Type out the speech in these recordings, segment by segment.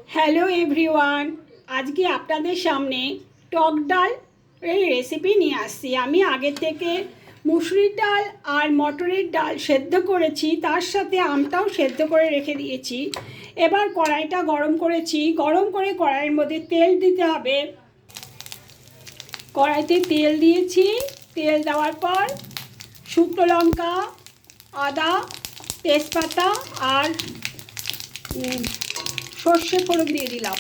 Hello everyone, আজকে আপনাদের সামনে টক ডাল এর রেসিপি নিয়ে আসছি। আমি আগে থেকে মুসুরির ডাল আর মটরের ডাল সেদ্ধ করেছি, তার সাথে আমটাও সেদ্ধ করে রেখে দিয়েছি। এবার কড়াইটা গরম করেছি, গরম করে কড়াইয়ের মধ্যে তেল দিতে হবে। কড়াইতে তেল দিয়েছি, তেল দেওয়ার পর শুকনো লঙ্কা, আদা, তেজপাতা আর সর্ষে ফোড়ন দিয়ে দিলাম।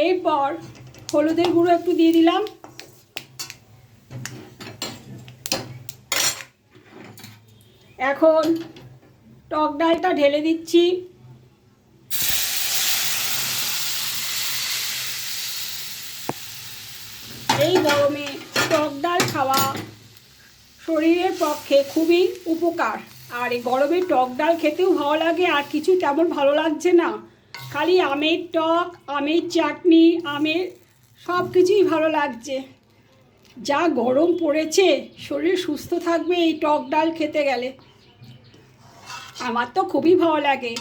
এরপর হলুদের গুঁড়ো একটু দিয়ে দিলাম। এখন টক ডালটা ঢেলে দিচ্ছি। এই গরমে টক ডাল খাওয়া শরীরের পক্ষে খুবই উপকার। আর এই গরমে টক ডাল খেতেও ভালো লাগে, আর কিছু তেমন ভালো লাগছে না, খালি আমের টক, আমের চাটনি, আমের সব কিছুই ভালো লাগছে। যা গরম পড়েছে, শরীর সুস্থ থাকবে এই টক ডাল খেতে গেলে। আমার তো খুবই ভালো লাগে।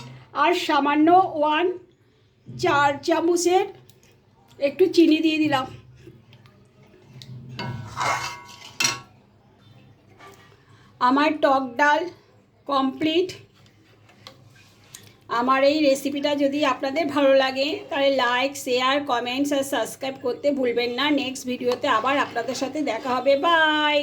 আর সামান্য 1/4 চামচের একটু চিনি দিয়ে দিলাম। আমার টক ডাল কমপ্লিট। আমার এই রেসিপিটা যদি আপনাদের ভালো লাগে তাহলে লাইক, শেয়ার, কমেন্টস আর সাবস্ক্রাইব করতে ভুলবেন না। নেক্সট ভিডিওতে আবার আপনাদের সাথে দেখা হবে। বাই।